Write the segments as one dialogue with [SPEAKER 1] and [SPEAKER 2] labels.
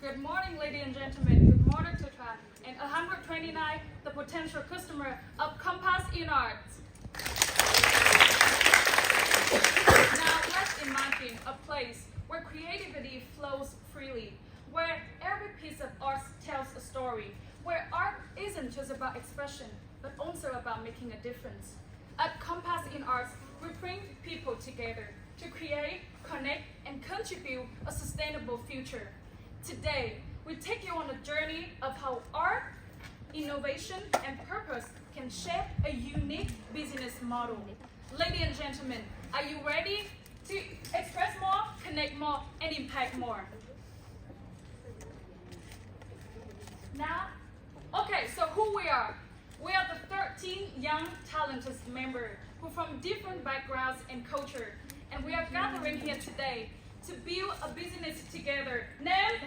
[SPEAKER 1] Good morning, ladies and gentlemen. Good morning, Tutra. And 129, the potential customer of Compass in Arts. Now, let's imagine a place where creativity flows freely, where every piece of art tells a story, where art isn't just about expression, but also about making a difference. At Compass in Arts, we bring people together to create, connect, and contribute a sustainable future. Today, we take you on a journey of how art, innovation, and purpose can shape a unique business model. Ladies and gentlemen, are you ready to express more, connect more, and impact more? Now, okay, so who we are? We are the 13 young, talented members who from different backgrounds and culture, and we are gathering here today to build a business together named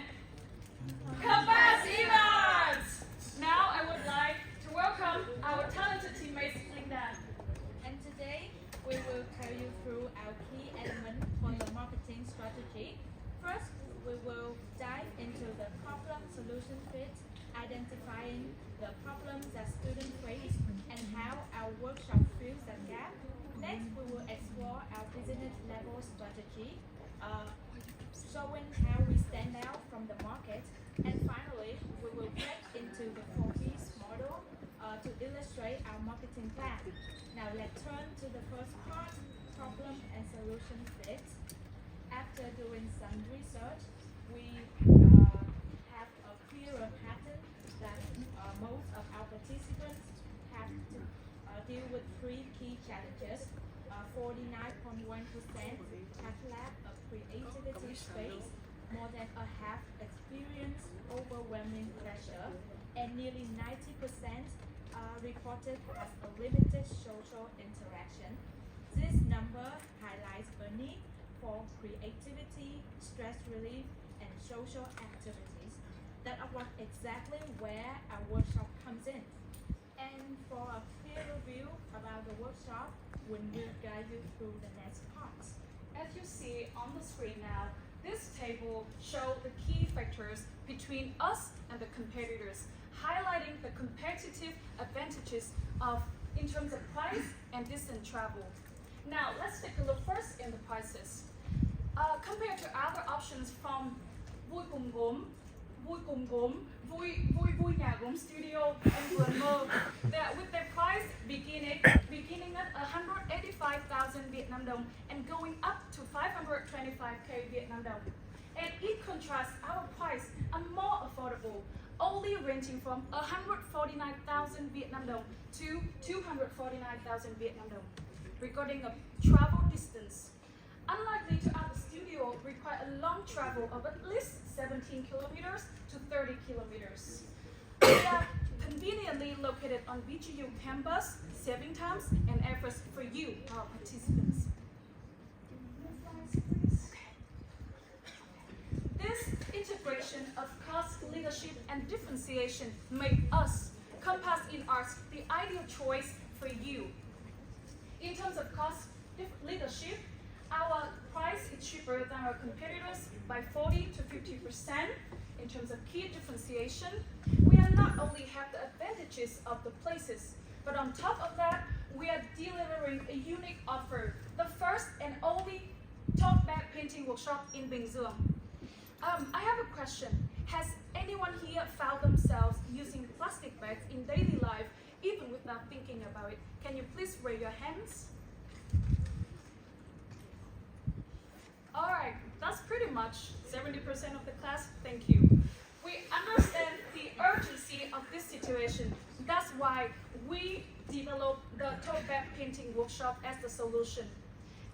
[SPEAKER 1] Compass in Arts. Now I would like to welcome our talented teammates Linda.
[SPEAKER 2] And today we will carry you through our key elements for the marketing strategy. First, we will dive into the problem-solution fit, identifying the problems that students face and how our workshop fills that gap. Next, we will explore our business level strategy, showing how we stand out from the market. And finally, we will get into the 4Ps model to illustrate our marketing plan. Now let's turn to the first part, problem and solution fit. After doing some research, we have a clearer pattern that most of our participants have to deal with three key challenges. 49.1% have lack of creativity space, more than a half experience overwhelming pressure, and nearly 90% are reported as a limited social interaction. This number highlights a need for creativity, stress relief, and social activities that are exactly where our workshop comes in. And for a clearer view about the workshop, we will guide you through the next parts.
[SPEAKER 1] As you see on the screen now, this table shows the key factors between us and the competitors, highlighting the competitive advantages in terms of price and distance travel. Now, let's take a look first in the prices. Compared to other options from Vui Cùng Gốm, Vui Nhà Gốm Studio, and Vườn Mơ, that with their price beginning at 185,000 Vietnam dong and going up to 525k Vietnam dong. And in contrast, our price are more affordable, only ranging from 149,000 Vietnam dong to 249,000 Vietnam dong. Regarding a travel distance, unlikely to other studio require a long travel of at least 17 kilometers to 30 kilometers. We are conveniently located on BGU campus, saving times and efforts for you, our participants. This integration of cost leadership and differentiation make us, Compass in Arts, the ideal choice for you. In terms of cost leadership, our price is cheaper than our competitors by 40 to 50%. In terms of key differentiation, we are not only have the advantages of the places, but on top of that, we are delivering a unique offer, the first and only tote bag painting workshop in Bình Dương. I have a question. Has anyone here found themselves using plastic bags in daily life, even without thinking about it? Can you please raise your hands? All right, that's pretty much 70% of the class. Thank you. We understand the urgency of this situation. That's why we developed the tote bag painting workshop as the solution.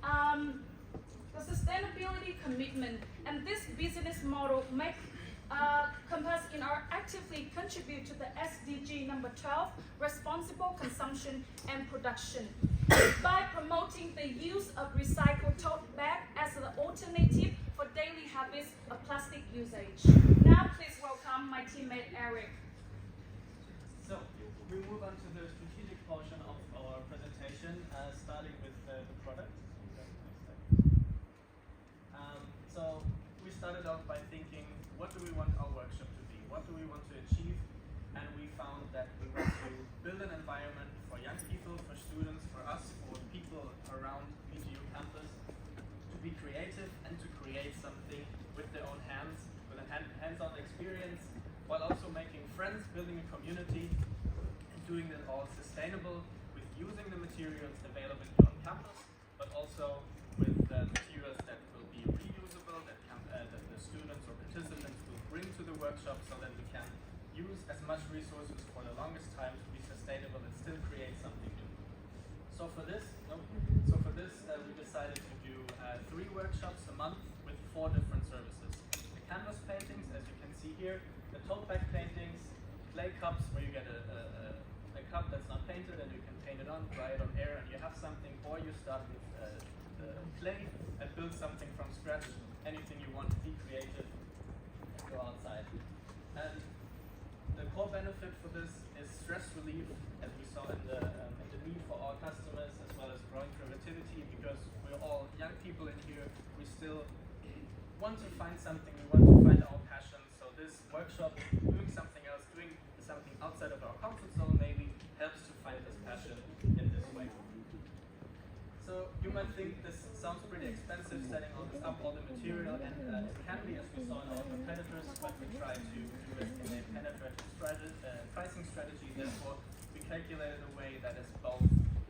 [SPEAKER 1] The sustainability commitment and this business model make Compass in Arts actively contribute to the SDG number 12, responsible consumption and production, by promoting the use of recycled tote bag as an alternative for daily habits of plastic usage. Now please welcome my teammate Eric.
[SPEAKER 3] So, we move on to the strategic portion of our presentation, starting with the product. So, we started out by thinking, what do we want our found that we want to build an environment for young people, for students, for us, for people around VGU campus to be creative and to create something with their own hands, with a hands-on experience, while also making friends, building a community, and doing it all sustainable with using the materials available here on campus, but also with materials that will be reusable, that the students or participants will bring to the workshop so that we can use as much resources for the longest time to be sustainable and still create something new. So for this, we decided to do 3 workshops a month with 4 different services. The canvas paintings, as you can see here, the tote bag paintings, clay cups where you get a cup that's not painted and you can paint it on, dry it on air and you have something, or you start with the clay and build something from scratch, anything you want, be creative and go outside. And the core benefit for this is stress relief, as we saw in the need for our customers, as well as growing creativity, because we're all young people in here. We still want to find something, we want to find our passion. So this workshop, doing something else, doing something outside of our comfort zone maybe, helps to find this passion in this way. So you might think this sounds pretty expensive, setting all this up, all the material, and it can be, as we saw in our competitors, but we try to do it in a penetrative pricing strategy. Therefore, we calculated a way that is both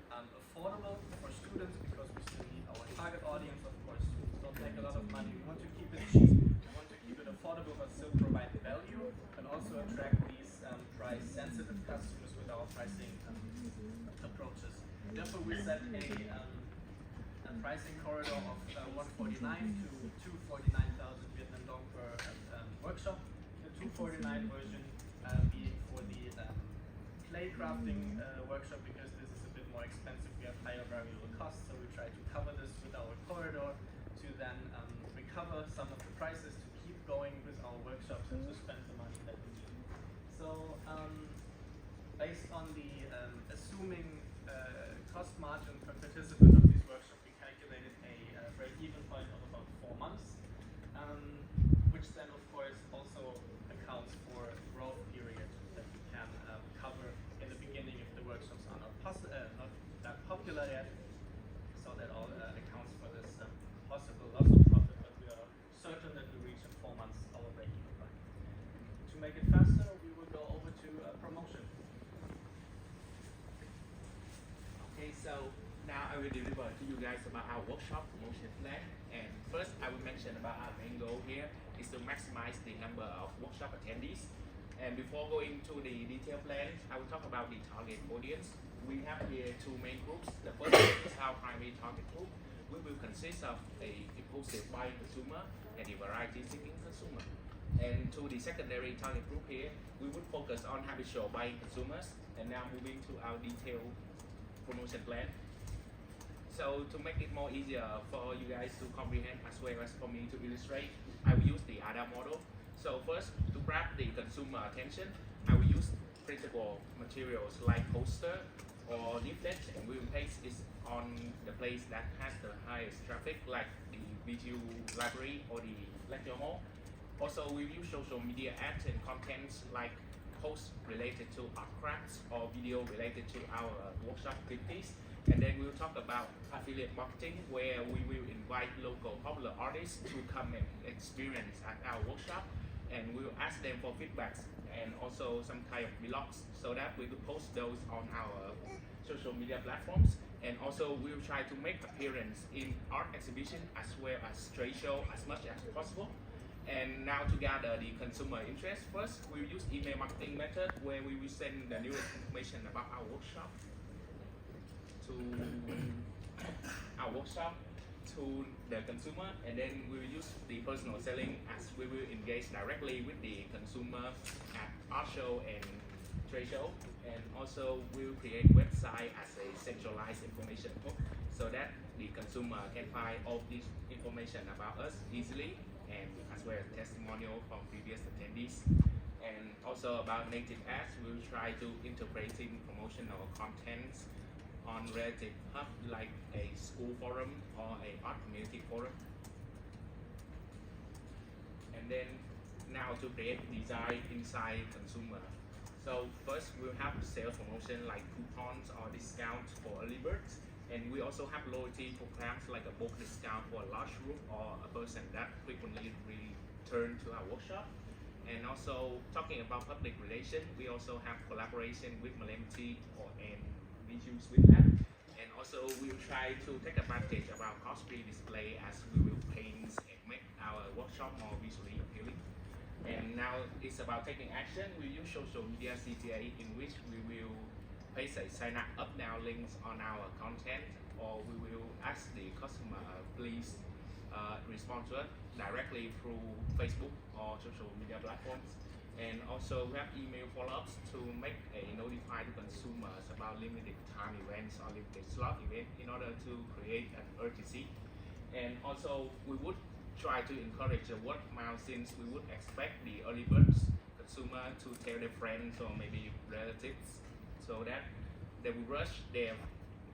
[SPEAKER 3] affordable for students, because we still need our target audience, of course. Students don't make a lot of money. We want to keep it cheap, we want to keep it affordable, but still provide value, and also attract these price-sensitive customers with our pricing approaches. Therefore, we set a pricing corridor of 149 to 249,000 Vietnam dong per workshop. The 249 version being for the clay crafting workshop, because this is a bit more expensive. We have higher variable costs, so we try to cover this with our corridor to then recover some of the prices to keep going with our workshops and to spend the money that we need. So based on the assuming cost margin per participant of this workshop, we calculated a break-even point of about 4 months, which then of course also accounts for a growth period that we can cover in the beginning if the workshops are not that popular yet. So that all accounts for this possible loss of profit, but we are certain that we reach in 4 months our break-even point. To make it faster, we will go over to promotion.
[SPEAKER 4] Okay, so now I will deliver to you guys about our workshop promotion plan. And first, I will mention about our main goal here is to maximize the number of workshop attendees. And before going to the detailed plan, I will talk about the target audience. We have here 2 main groups. The first is our primary target group, which will consist of a impulsive buying consumer and a variety-seeking consumer. And to the secondary target group here, we would focus on habitual buying consumers. And now moving to our detailed promotion plan. So to make it more easier for you guys to comprehend as well as for me to illustrate, I will use the ADA model. So first, to grab the consumer attention, I will use printable materials like poster or leaflets, and we will paste this on the place that has the highest traffic, like the VGU library or the lecture hall. Also, we use social media ads and contents like posts related to art crafts or video related to our workshop activities. And then we'll talk about affiliate marketing, where we will invite local popular artists to come and experience at our workshop, and we'll ask them for feedbacks and also some kind of vlogs, so that we will post those on our social media platforms. And also we'll try to make appearance in art exhibition as well as trade show as much as possible. And now to gather the consumer interest, first we'll use email marketing method, where we will send the newest information about our workshop to the consumer, and then we will use the personal selling, as we will engage directly with the consumer at art show and trade show. And also we will create website as a centralized information hub, so that the consumer can find all this information about us easily, and as well as testimonial from previous attendees. And also about native ads, we will try to integrating promotional contents on relative hub like a school forum or a art community forum. And then now to create design inside consumer. So first we'll have sales promotion like coupons or discounts for early birds, and we also have loyalty programs like a bulk discount for a large group or a person that frequently return to our workshop. And also talking about public relation, we also have collaboration with Malemti and Visual Swift Lab. And also we'll try to take advantage of our cost-free display as we will paint and make our workshop more visually appealing. And now it's about taking action. We use social media CTA in which we will paste a sign up now links on our content, or we will ask the customer please respond to us directly through Facebook or social media platforms. And also we have email follow-ups to make a notify to consumers about limited time events or limited slot event in order to create an urgency. And also we would try to encourage the word of mouth, since we would expect the early birds consumer to tell their friends or maybe relatives, so that they will rush their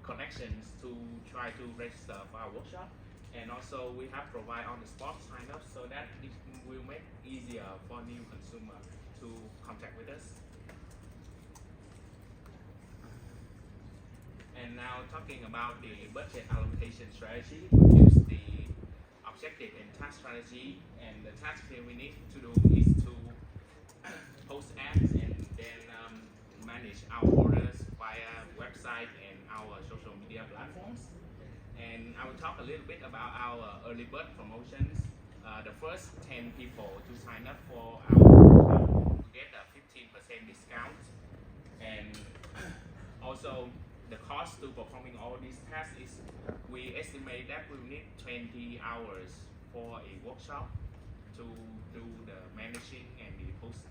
[SPEAKER 4] connections to try to register for our workshop. And also we have provide on the spot sign up so that it will make easier for new consumer to contact with us. And now talking about the budget allocation strategy, we use the objective and task strategy, and the task that we need to do is to post ads and then manage our orders via website and our social media platforms. And I will talk a little bit about our early bird promotions. The first 10 people to sign up for our workshop will get a 15% discount. And also the cost to performing all these tasks is, we estimate that we need 20 hours for a workshop to do the managing and the posting.